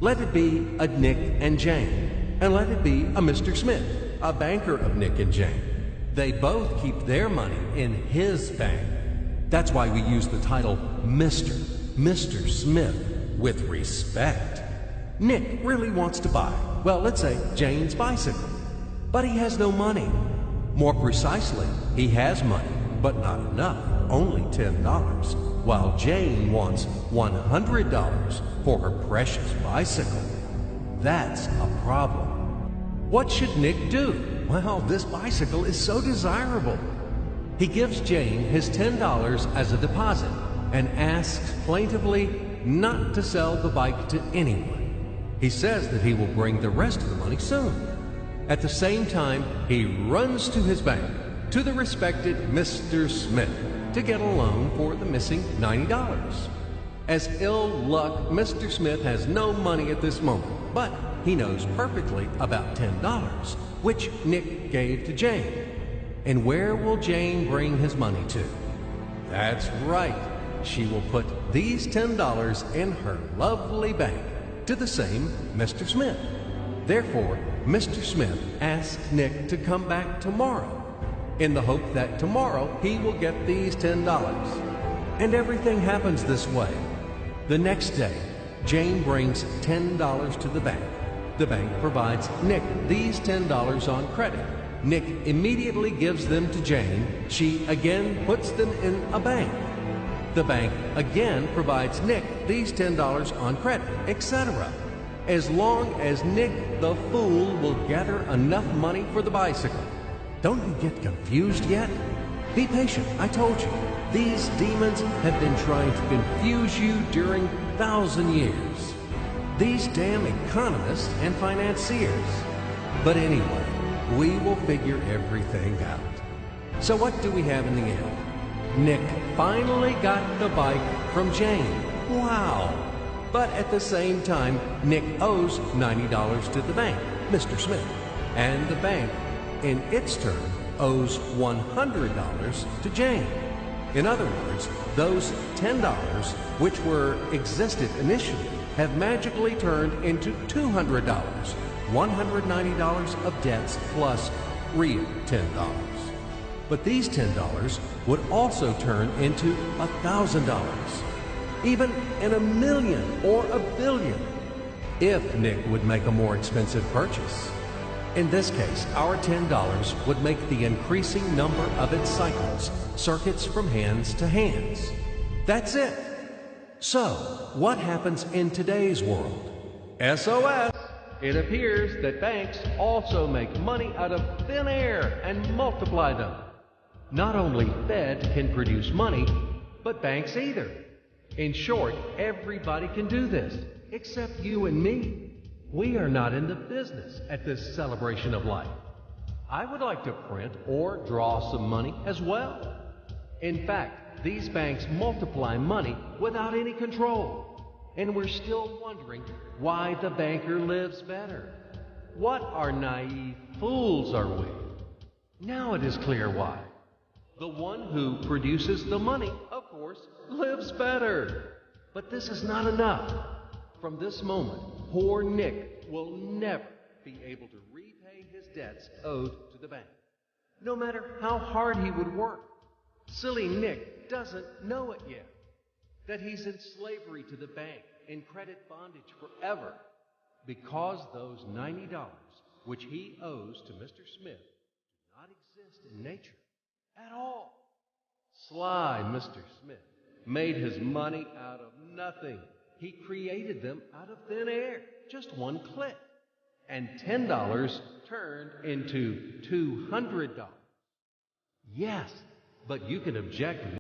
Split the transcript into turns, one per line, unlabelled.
Let it be a Nick and Jane, and let it be a Mr. Smith, a banker of Nick and Jane. They both keep their money in his bank. That's why we use the title Mr. Smith, with respect. Nick really wants to buy, well, let's say Jane's bicycle, but he has no money. More precisely, he has money, but not enough, only $10, while Jane wants $100 for her precious bicycle. That's a problem. What should Nick do? Well, this bicycle is so desirable. He gives Jane his $10 as a deposit and asks plaintively not to sell the bike to anyone. He says that he will bring the rest of the money soon. At the same time, he runs to his bank, to the respected Mr. Smith, to get a loan for the missing $90. As ill luck, Mr. Smith has no money at this moment, but he knows perfectly about $10, which Nick gave to Jane. And where will Jane bring his money to? That's right. She will put these $10 in her lovely bank to the same Mr. Smith. Therefore, Mr. Smith asks Nick to come back tomorrow in the hope that tomorrow he will get these $10. And everything happens this way. The next day, Jane brings $10 to the bank. The bank provides Nick these $10 on credit. Nick immediately gives them to Jane. She again puts them in a bank. The bank again provides Nick these $10 on credit, etc. As long as Nick the fool will gather enough money for the bicycle. Don't you get confused yet? Be patient, I told you. These demons have been trying to confuse you during 1,000 years. These damn economists and financiers. But anyway, we will figure everything out. So what do we have in the end? Nick finally got the bike from Jane. Wow! But at the same time, Nick owes $90 to the bank, Mr. Smith. And the bank, in its turn, owes $100 to Jane. In other words, those $10, which existed initially, have magically turned into $200, $190 of debts plus real $10. But these $10 would also turn into $1,000, even in $1 million or $1 billion, if Nick would make a more expensive purchase. In this case, our $10 would make the increasing number of its cycles, circuits from hands to hands. That's it. So, what happens in today's world? SOS! It appears that banks also make money out of thin air and multiply them. Not only Fed can produce money, but banks either. In short, everybody can do this, except you and me. We are not in the business at this celebration of life. I would like to print or draw some money as well. In fact, these banks multiply money without any control. And we're still wondering why the banker lives better. What are naive fools are we? Now it is clear why. The one who produces the money, of course, lives better. But this is not enough. From this moment, poor Nick will never be able to repay his debts owed to the bank, no matter how hard he would work. Silly Nick doesn't know it yet, that he's in slavery to the bank, in credit bondage forever, because those $90 which he owes to Mr. Smith do not exist in nature at all. Sly Mr. Smith made his money out of nothing. He created them out of thin air, just one click. And $10 turned into $200. Yes, but you can object